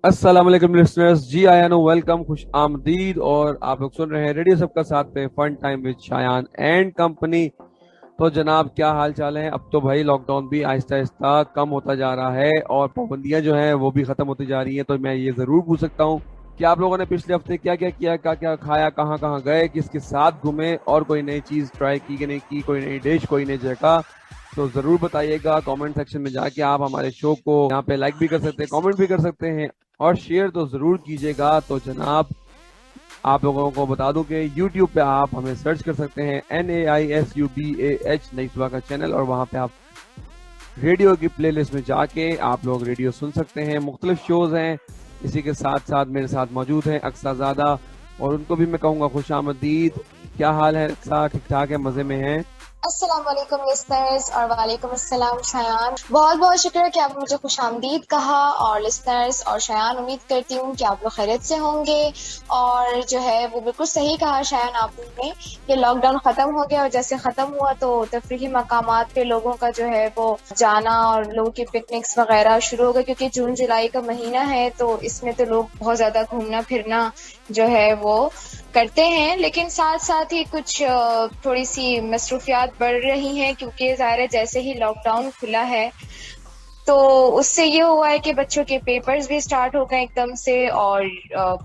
अस्सलाम वालेकुम लिसनर्स जी, आया नो वेलकम, खुश आमदीद। और आप लोग सुन रहे हैं रेडियो सबका साथ पे fun time with Shayan and company. तो जनाब, क्या हाल चाल है? अब तो भाई लॉकडाउन भी आहिस्ता आहिस्ता कम होता जा रहा है और पाबंदियां जो हैं वो भी खत्म होती जा रही हैं। तो मैं ये जरूर पूछ सकता हूँ कि आप लोगों ने पिछले हफ्ते क्या क्या किया, क्या क्या खाया, कहाँ कहाँ गए, किसके साथ घूमे, और कोई नई चीज ट्राई की कि नहीं की, कोई नई डिश, कोई नई जगह। तो जरूर बताइएगा कमेंट सेक्शन में जाके। आप हमारे शो को यहाँ पे लाइक भी कर सकते हैं, कमेंट भी कर सकते हैं और शेयर तो जरूर कीजिएगा। तो जनाब, आप लोगों को बता दूं कि YouTube पे आप हमें सर्च कर सकते हैं NAISUBAH, नई सुबह का चैनल, और वहां पे आप रेडियो की प्लेलिस्ट में जाके आप लोग रेडियो सुन सकते हैं। मुख्तलिफ शोज हैं, इसी के साथ साथ मेरे साथ मौजूद हैं अक्साज़ादा, और उनको भी मैं कहूँगा खुश आमदीद। क्या हाल है अक्सा? ठीक ठाक है, मजे में हैं? अस्सलाम वालेकुम लिसनर्स और वालेकुम अस्सलाम शायान। बहुत बहुत शुक्रिया कि आपने मुझे खुशामदीद कहा। और लिसनर्स और शायान, उम्मीद करती हूँ कि आप लोग खैरियत से होंगे। और जो है वो बिल्कुल सही कहा शायान आपने कि लॉकडाउन ख़त्म हो गया, और जैसे ख़त्म हुआ तो तफरीही मकामात पे लोगों का जो है वो जाना और लोगों की पिकनिक्स वगैरह शुरू हो गए, क्योंकि जून जुलाई का महीना है तो इसमें तो लोग बहुत ज़्यादा घूमना फिरना जो है वो करते हैं। लेकिन साथ साथ ही कुछ थोड़ी सी मसरूफियात बढ़ रही हैं, क्योंकि ज़ाहिर है जैसे ही लॉकडाउन खुला है तो उससे ये हुआ है कि बच्चों के पेपर्स भी स्टार्ट हो गए एकदम से, और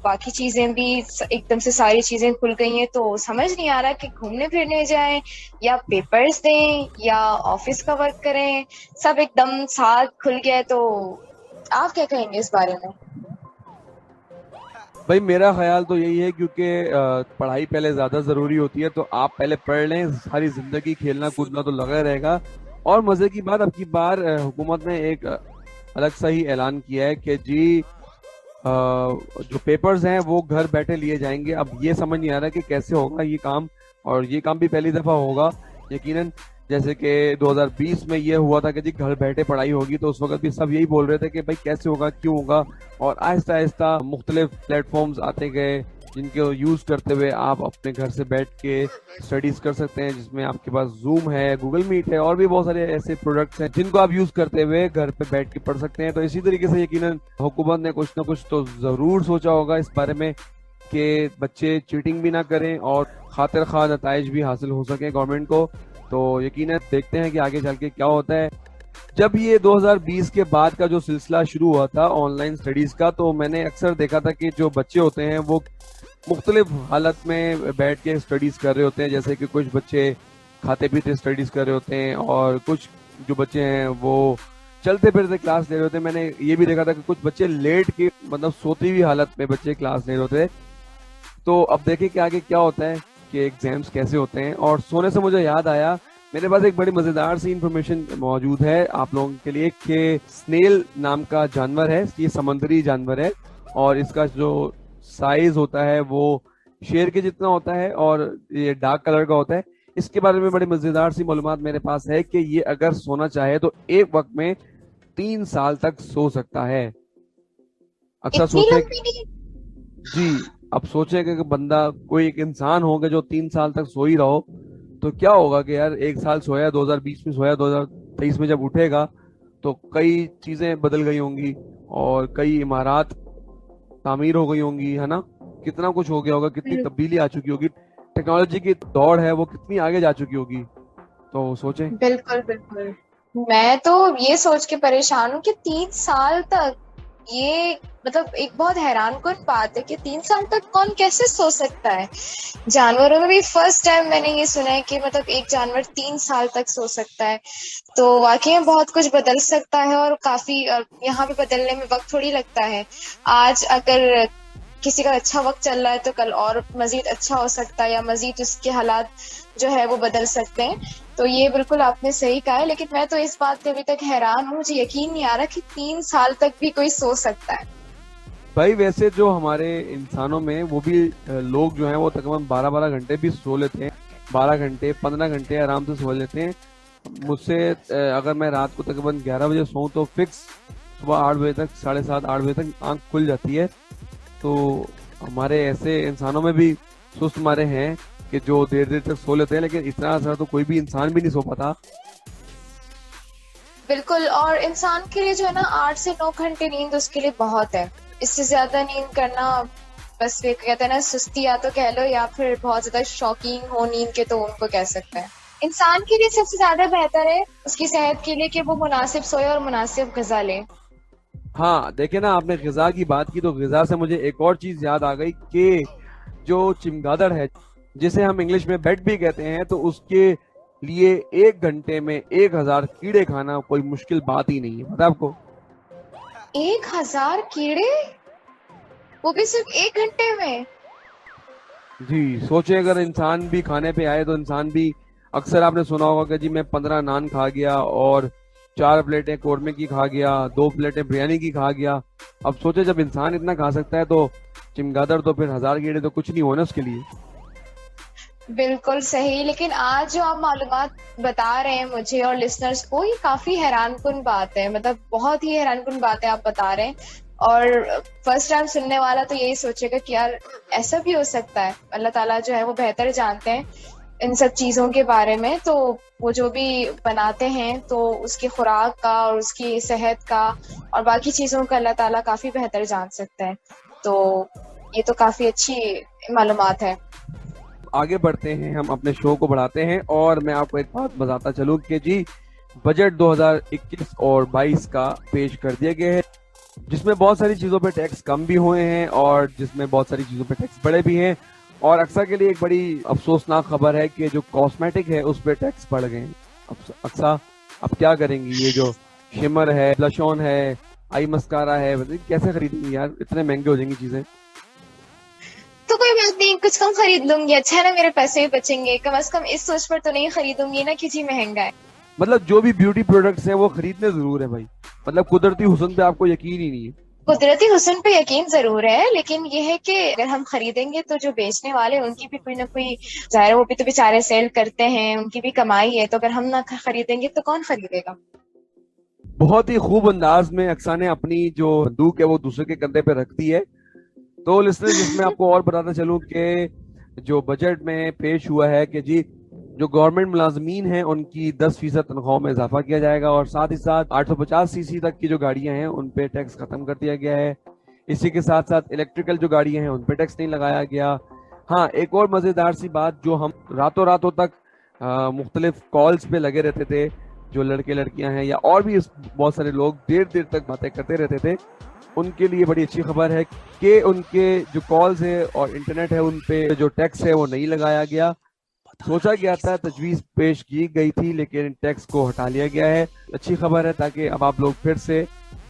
बाकी चीज़ें भी एकदम से सारी चीज़ें खुल गई हैं। तो समझ नहीं आ रहा कि घूमने फिरने जाएं या पेपर्स दें या ऑफिस का वर्क करें। सब एकदम साथ खुल गया है। तो आप क्या कहेंगे इस बारे में? भाई मेरा ख्याल तो यही है, क्योंकि पढ़ाई पहले ज्यादा जरूरी होती है। तो आप पहले पढ़ लें, सारी जिंदगी खेलना कूदना तो लगा रहेगा। और मजे की बात, अब की बार हुकूमत ने एक अलग सा ही ऐलान किया है कि जी, जो पेपर्स हैं वो घर बैठे लिए जाएंगे। अब ये समझ नहीं आ रहा कि कैसे होगा ये काम, और ये काम भी पहली दफा होगा यकीनन। जैसे कि 2020 में ये हुआ था कि जी घर बैठे पढ़ाई होगी, तो उस वक्त भी सब यही बोल रहे थे कि भाई कैसे होगा, क्यों होगा। और आहिस्ता आहिस्ता मुख्तलिफ प्लेटफॉर्म्स आते गए, जिनको यूज करते हुए आप अपने घर से बैठ के स्टडीज कर सकते हैं, जिसमें आपके पास जूम है, गूगल मीट है, और भी बहुत सारे ऐसे प्रोडक्ट्स हैं जिनको आप यूज करते हुए घर पे बैठ के पढ़ सकते हैं। तो इसी तरीके से यकीनन हुकूमत ने कुछ ना कुछ तो जरूर सोचा होगा इस बारे में कि बच्चे चीटिंग भी ना करें और खातिर खा नताइज भी हासिल हो सके गवर्नमेंट को। तो यकीनन देखते हैं कि आगे चल के क्या होता है। जब ये 2020 के बाद का जो सिलसिला शुरू हुआ था ऑनलाइन स्टडीज का, तो मैंने अक्सर देखा था कि जो बच्चे होते हैं वो मुख्तलिफ हालत में बैठ के स्टडीज कर रहे होते हैं। जैसे कि कुछ बच्चे खाते पीते स्टडीज कर रहे होते हैं, और कुछ जो बच्चे हैं वो चलते फिरते क्लास ले रहे होते हैं। मैंने ये भी देखा था कि कुछ बच्चे लेट के, मतलब सोती हुई हालत में बच्चे क्लास ले रहे होते हैं। तो अब देखें कि आगे क्या होता है, कि एग्जाम्स कैसे होते हैं। और सोने से मुझे याद आया, मेरे पास एक बड़ी मजेदार सी इंफॉर्मेशन मौजूद है आप लोगों के लिए, कि स्नेल नाम का जानवर है, ये समुद्री जानवर है, और इसका जो साइज होता है वो शेर के जितना होता है, और ये डार्क कलर का होता है। इसके बारे में बड़ी मजेदार सी मालूमात मेरे पास है कि ये अगर सोना चाहे तो एक वक्त में 3 साल तक सो सकता है। अच्छा इतनी सोचे लंबी नींद? जी, अब सोचे कि बंदा, कोई एक इंसान होगा जो 3 साल तक सो ही रहो, तो क्या होगा कि यार एक साल सोया, 2020 में सोया, 2023 में जब उठेगा तो कई चीजें बदल गई होंगी, और कई इमारत तामीर हो गई होंगी, है ना। कितना कुछ हो गया होगा, कितनी तब्दीली आ चुकी होगी, टेक्नोलॉजी की दौड़ है वो कितनी आगे जा चुकी होगी। तो सोचें। बिल्कुल बिल्कुल। मैं तो ये सोच के परेशान हूँ कि 3 साल तक ये, मतलब एक बहुत हैरानकुन बात है कि 3 साल तक कौन कैसे सो सकता है। जानवरों में भी फर्स्ट टाइम मैंने ये सुना है कि मतलब एक जानवर 3 साल तक सो सकता है। तो वाकई में बहुत कुछ बदल सकता है, और काफी यहाँ पे बदलने में वक्त थोड़ी लगता है। आज अगर किसी का अच्छा वक्त चल रहा है तो कल और मजीद अच्छा हो सकता है, या मजीद उसके हालात जो है वो बदल सकते हैं। तो ये बिल्कुल आपने सही कहा है। लेकिन मैं तो इस बात पे अभी तक हैरान हूँ, मुझे यकीन नहीं आ रहा कि 3 साल तक भी कोई सो सकता है। भाई वैसे जो हमारे इंसानों में वो भी लोग जो हैं वो तकरीबन 12-12 घंटे भी सो लेते हैं, 12 घंटे 15 घंटे आराम से सो लेते हैं। मुझसे अगर मैं रात को तकरीबन 11 बजे सोऊं तो फिक्स सुबह 8 बजे तक, 7:30 8 बजे तक आंख खुल जाती है। तो हमारे ऐसे इंसानों में भी सुस्त मारे हैं कि जो देर देर तक सो लेते हैं, लेकिन इतना असर तो कोई भी इंसान भी नहीं सो पाता। बिल्कुल। और इंसान के लिए जो है ना, 8 से 9 घंटे नींद उसके लिए बहुत है। इससे ज्यादा नींद करना बस वे कहते हैं ना सुस्ती, या तो कह लो या फिर बहुत ज्यादा शौकीन हो नींद के तो उनको कह सकते हैं। इंसान के लिए सबसे ज्यादा बेहतर है उसकी सेहत के लिए कि वो मुनासिब सोए और मुनासिब ग़िज़ा ले। हाँ देखिए ना, आपने ग़िज़ा की बात की तो ग़िज़ा से मुझे एक और चीज याद आ गई कि जो चमगादड़ है, जिसे हम इंग्लिश में बेट भी कहते हैं, तो उसके लिए 1 घंटे में 1000 कीड़े खाना कोई मुश्किल बात ही नहीं है, पता है आपको? 1000 कीड़े, वो भी सिर्फ 1 घंटे में? जी सोचे अगर इंसान भी खाने पे आए तो इंसान भी, अक्सर आपने सुना होगा कि जी मैं 15 नान खा गया और 4 प्लेटें कौरमे की खा गया, 2 प्लेटें बिरयानी की खा गया। अब सोचे जब इंसान इतना खा सकता है तो चमगादड़ तो फिर 1000 कीड़े तो कुछ नहीं होना उसके लिए। बिल्कुल सही। लेकिन आज जो आप मालूमात बता रहे हैं मुझे और लिसनर्स को, ये काफी हैरानकुन बात है, मतलब बहुत ही हैरानकुन बात है आप बता रहे हैं। और फर्स्ट टाइम सुनने वाला तो यही सोचेगा कि यार ऐसा भी हो सकता है। अल्लाह ताला जो है वो बेहतर जानते हैं इन सब चीजों के बारे में, तो वो जो भी बनाते हैं तो उसकी खुराक का और उसकी सेहत का और बाकी चीजों का अल्लाह ताला काफी बेहतर जान सकता है। तो ये तो काफी अच्छी मालूमात है। आगे बढ़ते हैं, हम अपने शो को बढ़ाते हैं और मैं आपको एक बात बताता चलूं कि जी बजट 2021 और 22 का पेश कर दिया गया है, जिसमें बहुत सारी चीजों पे टैक्स कम भी हुए हैं और जिसमें बहुत सारी चीजों पे टैक्स बढ़े भी हैं। और अक्सर के लिए एक बड़ी अफसोसनाक खबर है कि जो कॉस्मेटिक है उस पे टैक्स बढ़ गए हैं। अक्सर अब क्या करेंगी, ये जो शिमर है, ब्लश ऑन है, आई मस्कारा है, कैसे खरीदेंगी यार, इतने महंगे हो जाएंगी चीजें। तो कोई बात नहीं, कुछ कम खरीद लूंगी, अच्छा है ना, मेरे पैसे भी बचेंगे। कम से कम इस सोच पर तो नहीं खरीदूंगी ना कि जी महंगा है। मतलब जो भी ब्यूटी प्रोडक्ट्स हैं वो खरीदने जरूर है भाई, मतलब कुदरती हुस्न पे आपको यकीन ही नहीं है। कुदरती हुस्न पे यकीन जरूर है, लेकिन ये है कि अगर हम खरीदेंगे तो जो बेचने वाले हैं उनकी भी कोई ना कोई, जाहिर है वो भी तो बेचारे सेल करते हैं, उनकी भी कमाई है। तो अगर हम ना खरीदेंगे तो कौन खरीदेगा। बहुत ही खूब अंदाज में अक्सा ने अपनी जो बंदूक है वो दूसरे के कंधे पे रख दी है। तो लिस्टर, जिसमें आपको और बताता चलूं कि जो बजट में पेश हुआ है कि जी जो गवर्नमेंट मुलाजमीन हैं उनकी 10% तनख्वाहों में इजाफा किया जाएगा और साथ ही साथ 850 सीसी तक की जो गाड़ियां हैं उन पे टैक्स खत्म कर दिया गया है। इसी के साथ साथ इलेक्ट्रिकल जो गाड़ियां हैं उन पे टैक्स नहीं लगाया गया। हाँ, एक और मजेदार सी बात, जो हम रातों तक मुख्तलिफ कॉल्स पे लगे रहते थे, जो लड़के लड़कियां हैं या और भी बहुत सारे लोग देर देर तक बातें करते रहते थे, उनके लिए बड़ी अच्छी खबर है कि उनके जो कॉल्स है और इंटरनेट है उन पे जो टैक्स है वो नहीं लगाया गया। सोचा गया था, तजवीज पेश की गई थी, लेकिन टैक्स को हटा लिया गया है। अच्छी खबर है, ताकि अब आप लोग फिर से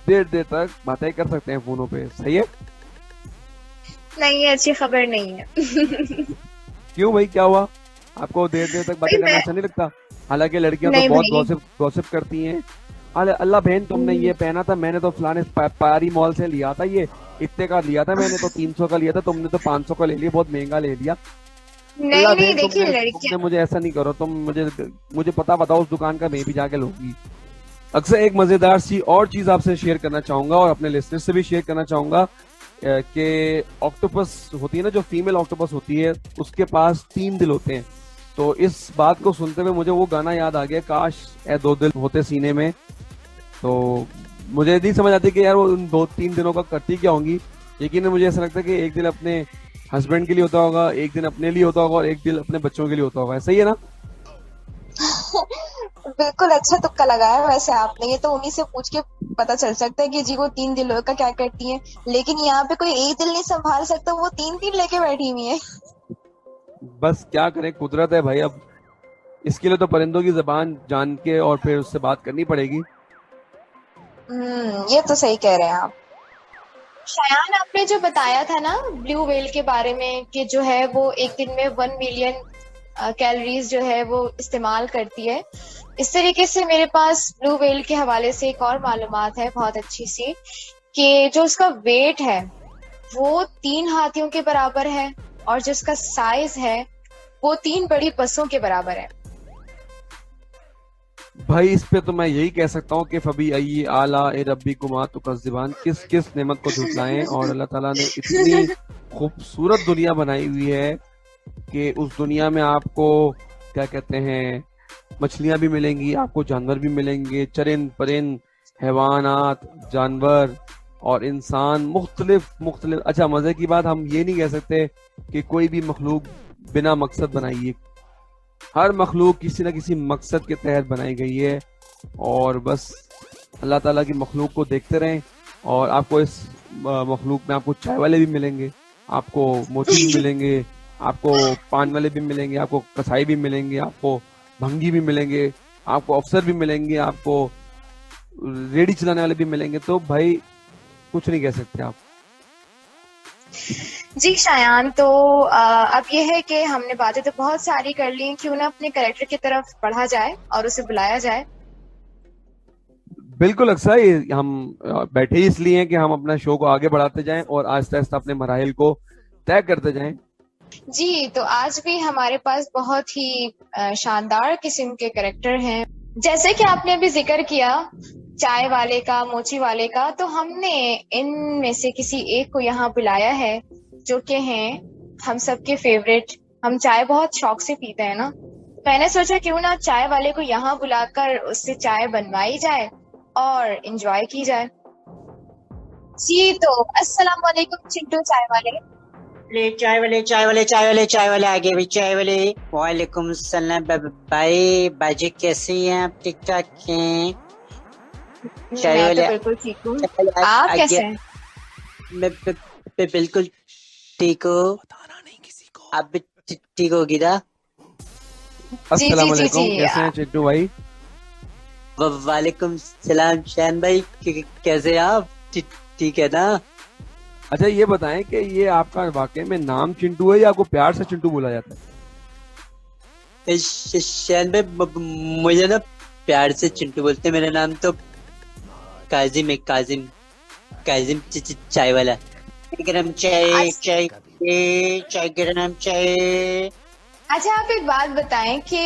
देर देर तक बातें कर सकते हैं फोनों पे। सही है? नहीं, अच्छी खबर नहीं है। क्यों भाई, क्या हुआ? आपको देर देर तक बातें करना अच्छा नहीं लगता? हालांकि लड़कियां तो बहुत गॉसिप करती हैं। अल्लाह बहन, तुमने ये पहना था, मैंने तो फलाने पारी मॉल से लिया था, ये इतने का लिया था, मैंने तो 300 का लिया था, तुमने तो 500 का ले लिया, बहुत महंगा ले लिया। नहीं, देखिए लड़कियां, मुझे ऐसा नहीं करो तुम, मुझे पता बताओ उस दुकान का, मैं भी जाके लूंगी। अक्सर एक मजेदार सी और चीज आपसे शेयर करना चाहूंगा और अपने लिस्टनर से भी शेयर करना चाहूंगा कि ऑक्टोपस होती है ना, जो फीमेल ऑक्टोपस होती है, उसके पास 3 दिल होते हैं। तो इस बात को सुनते हुए मुझे वो गाना याद आ गया, काश ए 2 दिल होते सीने में। तो मुझे नहीं समझ आती कि यार वो उन 2-3 दिनों का करती क्या होंगी। लेकिन मुझे ऐसा लगता है कि एक दिल अपने हस्बैंड के लिए होता होगा, एक दिन अपने लिए होता होगा और एक दिल अपने बच्चों के लिए होता होगा। सही है ना? बिल्कुल अच्छा तुक्का लगाया वैसे आपने। ये तो उन्हीं से पूछ के पता चल सकता है कि जी वो 3 दिलों का क्या करती हैं। लेकिन यहाँ पे कोई एक दिल नहीं संभाल सकता, वो 3 लेके बैठी हुई है। बस क्या करें, कुदरत है भाई। अब इसके लिए तो परिंदों की जबान जान के और फिर उससे बात करनी पड़ेगी। ये तो सही कह रहे हैं आप। शायान, आपने जो बताया था ना ब्लू व्हेल के बारे में कि जो है वो एक दिन में 1 मिलियन कैलोरीज जो है वो इस्तेमाल करती है, इस तरीके से मेरे पास ब्लू व्हेल के हवाले से एक और मालूमात है बहुत अच्छी सी, कि जो उसका वेट है वो 3 हाथियों के बराबर है और जो उसका साइज है वो 3 बड़ी बसों के बराबर है। भाई इस पे तो मैं यही कह सकता हूँ कि फबी आई आला ए रब्बी कुमा तुकज़्ज़िबान, किस किस नेमत को झुटलाएं। और अल्लाह ताला ने इतनी खूबसूरत दुनिया बनाई हुई है कि उस दुनिया में आपको क्या कहते हैं, मछलियां भी मिलेंगी, आपको जानवर भी मिलेंगे, चरिंद परिंद, हैवानात, जानवर, और इंसान मुख्तलिफ मुख्तलिफ। अच्छा, मजे की बात, हम ये नहीं कह सकते कि कोई भी मखलूक बिना मकसद बनाई है। हर मखलूक किसी न किसी मकसद के तहत बनाई गई है। और बस अल्लाह ताला की मखलूक को देखते रहें। और आपको इस मखलूक में आपको चाय वाले भी मिलेंगे, आपको मोची भी मिलेंगे, आपको पान वाले भी मिलेंगे, आपको कसाई भी मिलेंगे, आपको भंगी भी मिलेंगे, आपको अफसर भी मिलेंगे, आपको रेडी चलाने वाले भी मिलेंगे। तो भाई कुछ नहीं कह सकते आप। जी शायान, तो अब ये है कि हमने बातें तो बहुत सारी कर ली, क्यों ना अपने कैरेक्टर की तरफ बढ़ा जाए और उसे बुलाया जाए। बिल्कुल अक्सर हम बैठे ही इसलिए हैं कि हम अपना शो को आगे बढ़ाते जाएं और आहिस्ता आहिस्ता अपने मराहिल को तय करते जाएं। जी, तो आज भी हमारे पास बहुत ही शानदार किस्म के कैरेक्टर हैं। जैसे कि आपने अभी जिक्र किया चाय वाले का, मोची वाले का, तो हमने इनमें से किसी एक को यहाँ बुलाया है जो कि हैं हम सबके फेवरेट। हम चाय बहुत शौक से पीते हैं ना, मैंने सोचा क्यों ना चाय वाले को यहाँ बुलाकर उससे चाय बनवाई जाए और एंजॉय की जाए। जी, तो अस्सलाम वालेकुम चिंटू चाय वाले। ले चाय वाले चाय वाले चाय वाले चाय वाले आगे भी चाय वाले। वालेकुम सलाम भाई बाजी, कैसी हैं आप? ठीक ठाक हैं? चाय मैं वाले तो बिल्कुल ठीक हूँ, चाय वाले आप आगे। कैसे हैं? मैं बिल्कुल ठीक हूँ। आप भी ठीक होगी ना? जी अस्सलाम जी जी वालेकुम, जी कैसे हैं चिट्टू भाई? वालेकुम सलाम शैन भाई, कैसे हैं आप? ठीक है ना? अच्छा, ये बताएं कि ये आपका वाकई में नाम चिंटू है या आपको प्यार से चिंटू बोला जाता है? शैन भाई, मुझे ना प्यार से चिंटू बोलते हैं। मेरा नाम तो काजिम है, काजिम। काजिम चाय वाला। गरम चाय चाय चाय गरम चाय। अच्छा, आप एक बात बताएं कि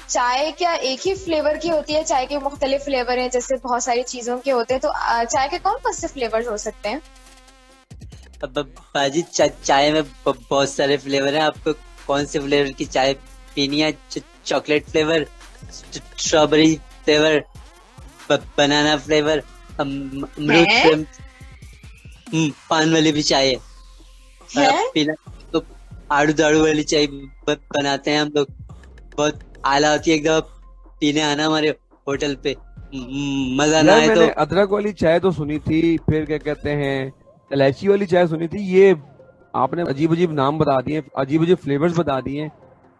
चाय क्या एक ही फ्लेवर की होती है? चाय के मुख्तलिफ फ्लेवर हैं, जैसे बहुत सारी चीजों के होते हैं, तो चाय के कौन कौन से फ्लेवर्स हो सकते हैं? अब बाजी, चाय में बहुत सारे फ्लेवर हैं। आपको कौन से फ्लेवर की चाय पीनी है? Chocolate flavour, strawberry flavour, banana flavour, अमरूद फ्लेवर, पान वाली भी चाय है। और आप पीना तो आड़ू दाड़ू वाली चाय बनाते हैं हम लोग, बहुत आला होती है एकदम। पीने आना हमारे होटल पे, मजा ना यार आए मैंने तो। अदरक वाली चाय तो सुनी थी, फिर क्या कहते हैं इलायची वाली चाय सुनी थी। ये आपने अजीब अजीब नाम बता दिए, अजीब अजीब फ्लेवर्स बता दिए,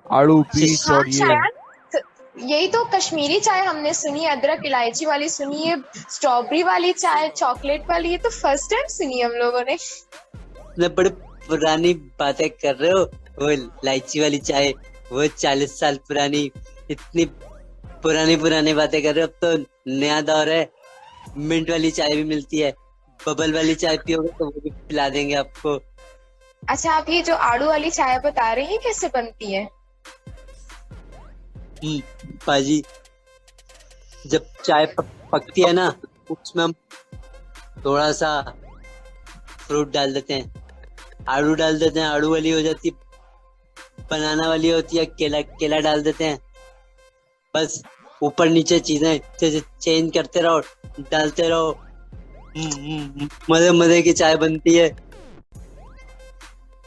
आड़ू पीच हाँ और ये। शायद तो यही तो कश्मीरी चाय हमने सुनी है, अदरक इलायची वाली सुनी है, स्ट्रॉबेरी वाली चाय, चॉकलेट वाली, ये तो फर्स्ट टाइम सुनी है हम लोगों ने। बड़े पुरानी बातें कर रहे हो। वो इलायची वाली चाय, वो 40 साल पुरानी, इतनी पुरानी बातें कर रहे हो। अब तो नया दौर है, मिंट वाली चाय भी मिलती है। बबल वाली चाय पियोगे तो वो भी पिला देंगे आपको। अच्छा, आप ये जो आड़ू वाली चाय बता रहे हैं कैसे बनती है? पाजी, जब चाय पकती है ना, उसमें हम थोड़ा सा फ्रूट डाल देते हैं, आड़ू डाल देते हैं, आड़ू वाली हो जाती है। बनाना वाली होती है, केला केला डाल देते हैं। बस ऊपर नीचे चीजें चेंज करते रहो, डालते रहो। मजे मजे की चाय बनती है।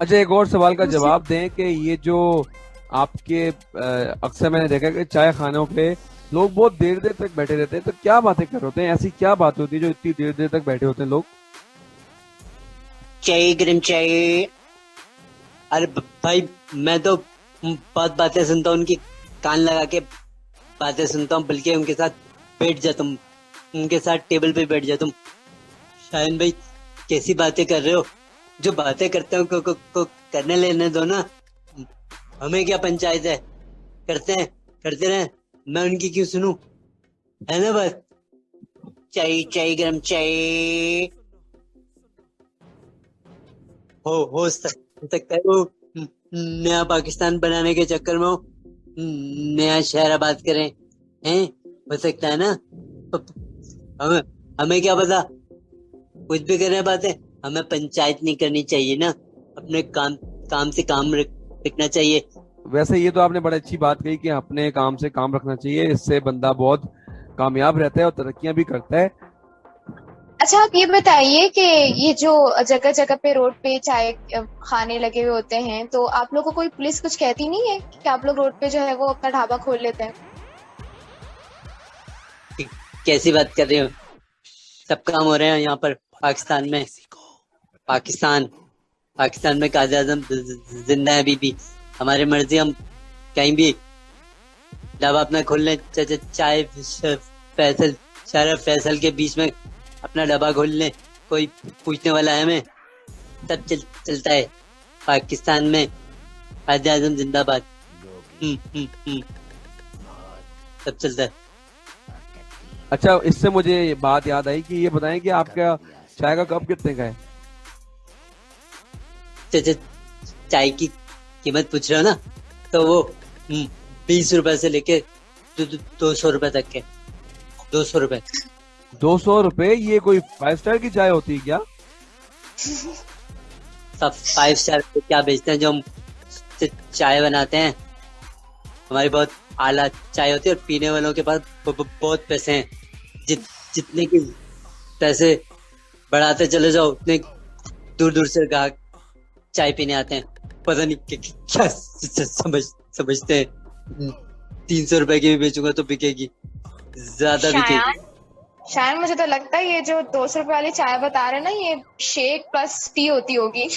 अच्छा, एक और सवाल का जवाब दें कि ये जो आपके अक्सर मैंने देखा कि चाय खानों पे लोग बहुत देर देर तक बैठे रहते हैं, तो क्या बातें कर रहे होते हैं? ऐसी क्या बात होती है जो इतनी देर देर तक बैठे होते हैं लोग? चाय गरम चाय। अरे भाई, मैं तो बहुत बातें सुनता हूँ उनकी, कान लगा के बातें सुनता हूँ, बल्कि उनके साथ बैठ जाता हूँ, उनके साथ टेबल पे बैठ जाता हूँ। शायन भाई, कैसी बातें कर रहे हो? जो बातें करते हो को करने लेने दो ना, हमें क्या पंचायत है? करते रहे, मैं उनकी क्यों सुनूं? है ना बात? चाय चाय गरम चाय। हो सकता है वो नया पाकिस्तान बनाने के चक्कर में हो, नया शहर आबाद करें, हैं? हो सकता है ना। हमें हमें क्या पता, कुछ भी करें बातें। हमें पंचायत नहीं करनी चाहिए ना, अपने काम से काम रखना चाहिए। वैसे ये तो आपने बड़ी अच्छी बात कही कि अपने काम से काम रखना चाहिए, इससे बंदा बहुत कामयाब रहता है और तरक्कियां भी करता है। अच्छा, आप ये बताइए कि ये जो जगह जगह पे रोड पे चाय खाने लगे हुए होते हैं, तो आप लोग को कोई पुलिस कुछ कहती नहीं है कि आप लोग रोड पे जो है वो अपना ढाबा खोल लेते हैं? कैसी बात कर रहे हो? सब काम हो रहे हैं यहाँ पर पाकिस्तान में। पाकिस्तान में कायदे आज़म जिंदा है अभी भी। हमारी मर्जी, हम कहीं भी ढाबा अपना खोल लें। चाय फैसल, शरफ फैसल के बीच में अपना ढाबा खोल लें, कोई पूछने वाला है हमें? सब चलता है पाकिस्तान में। कायदे आज़म जिंदाबाद। सब चलता है। अच्छा, इससे मुझे ये बात याद आई कि ये बताएं कि आपका चाय का कप कितने का है? चाय की कीमत पूछ रहे हो ना, तो वो 20 रुपए से लेके 200 रुपए तक के। 200 रुपए। 200 रुपए? ये कोई 5 स्टार की चाय होती है क्या? सब 5 स्टार पे क्या बेचते हैं? जो हम चाय बनाते हैं, हमारी बहुत आला चाय होती है और पीने वालों के पास बहुत पैसे हैं। जितने की पैसे बढ़ाते चले जाओ, उतने दूर दूर से ग्राहक चाय पीने आते हैं। पता नहीं क्या समझते हैं। 300 रुपए की भी बेचूंगा तो बिकेगी, ज्यादा बिकेगी। शायद मुझे तो लगता है ये जो 200 रुपए वाली चाय बता रहे हैं ना, ये शेक प्लस टी होती होगी।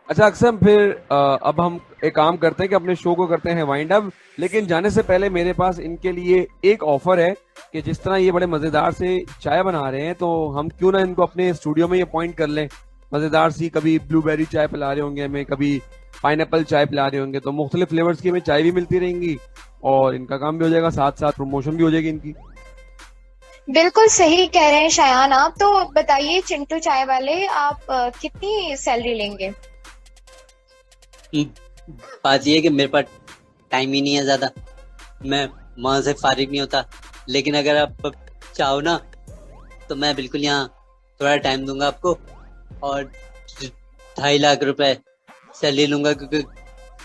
अच्छा अक्सर, फिर अब हम एक काम करते हैं कि अपने शो को करते हैं वाइंड अप, लेकिन जाने से पहले मेरे पास इनके लिए एक ऑफर है कि जिस तरह ये बड़े मजेदार से चाय बना रहे हैं, तो हम क्यों ना इनको अपने स्टूडियो में ये पॉइंट कर लें। मजेदार सी, कभी ब्लूबेरी चाय पिला रहे होंगे हमें, कभी पाइनएप्पल चाय पिला रहे होंगे, तो मुख्तलिफ फ्लेवर्स की हमें चाय भी मिलती रहेंगी और इनका काम भी हो जाएगा, साथ साथ प्रमोशन भी हो जाएगी इनकी। बिल्कुल सही कह रहे हैं शायान आप। तो बताइए चिंटू चाय वाले, आप कितनी सैलरी लेंगे? बात ये है कि मेरे पास टाइम ही नहीं है ज्यादा, मैं वहां से फारिग नहीं होता। लेकिन अगर आप चाहो ना, तो मैं बिल्कुल यहाँ थोड़ा टाइम दूंगा आपको और 2.5 लाख रुपए सैलरी लूंगा, क्योंकि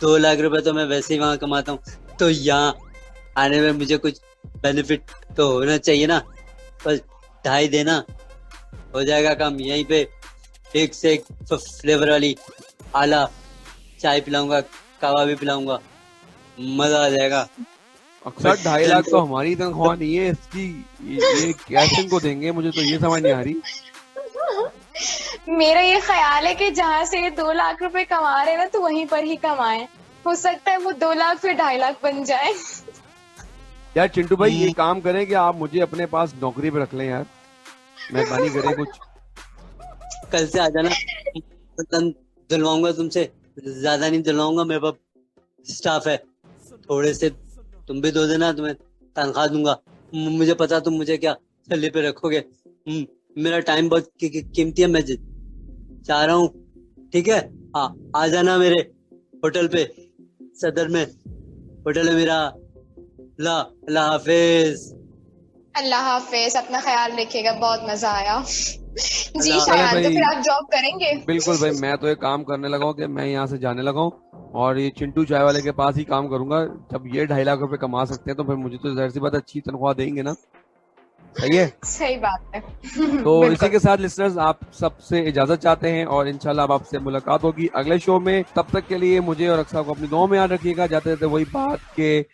2 लाख रुपए तो मैं वैसे ही वहां कमाता हूँ। तो यहाँ आने में मुझे कुछ बेनिफिट तो होना चाहिए ना। बस 2.5 देना, हो जाएगा काम। यहीं पे एक से एक फ्लेवर वाली आला चाय पिलाऊंगा, कावा भी पिलाऊंगा, मजा आ जाएगा। अक्सर 2.5 लाख तो हमारी तनख्वाह नहीं है, इसकी ये कैश इनको देंगे, मुझे तो ये समझ नहीं आ रही। मेरा ये ख्याल है कि जहाँ से ये 2 लाख रुपए कमा रहे हैं ना, तो वहीं पर ही कमाएं। हो सकता है वो 2 लाख फिर 2.5 लाख बन जाए। यार चिंटू भाई, ये काम करें कि आप मुझे अपने पास नौकरी पे रख लें यार, मेहरबानी करें कुछ। कल से आ जाना, दिलवाऊंगा तुमसे, ज्यादा नहीं दिलवाऊंगा। मेरे पास स्टाफ है, थोड़े से तुम भी दो देना, तुम्हें तनख्वाह दूंगा। मुझे पता तुम मुझे क्या सैलरी पे रखोगे। मेरा टाइम बहुत कीमती है, मैं चाह रहा हूँ। ठीक है, हाँ, आ जाना मेरे होटल पे, सदर में होटल है मेरा। अल्लाह हाफिज। अल्लाह हाफिज, अपना ख्याल रखिएगा। बहुत मजा आया। जी अरे शायान, तो भाई, फिर आप जॉब करेंगे? बिल्कुल भाई, मैं तो एक काम करने लगा हूँ कि मैं यहाँ से जाने लगा हूँ और ये चिंटू चाय वाले के पास ही काम करूंगा। जब ये 2.5 लाख रुपए कमा सकते हैं, तो फिर मुझे तो जाहिर सी बात अच्छी तनख्वाह देंगे ना। सही है। सही बात है। तो इसी के साथ लिसनर्स, आप सबसे इजाजत चाहते हैं और इंशाल्लाह अब आपसे मुलाकात होगी अगले शो में। तब तक के लिए मुझे और अक्सर को अपनी दुआओं में याद रखिएगा। जाते जाते वही बात के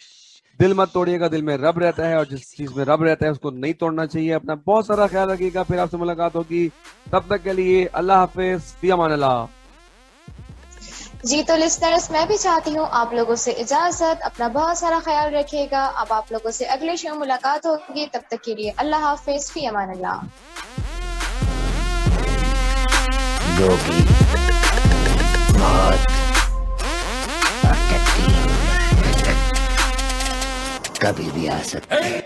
दिल मत तोड़िएगा, दिल में रब रहता है और जिस चीज में रब रहता है उसको नहीं तोड़ना चाहिए। अपना बहुत सारा ख्याल रखिएगा, फिर आपसे मुलाकात होगी। तब तक के लिए अल्लाह हाफिज, फी अमान अल्लाह। जी तो लिसनर्स, मैं भी चाहती हूँ आप लोगों से इजाजत। अपना बहुत सारा ख्याल रखिएगा। अब आप लोगों से अगले शो मुलाकात होगी। तब तक के लिए अल्लाह हाफिज, फी अमान अल्लाह। कभी भी आ सकते हैं।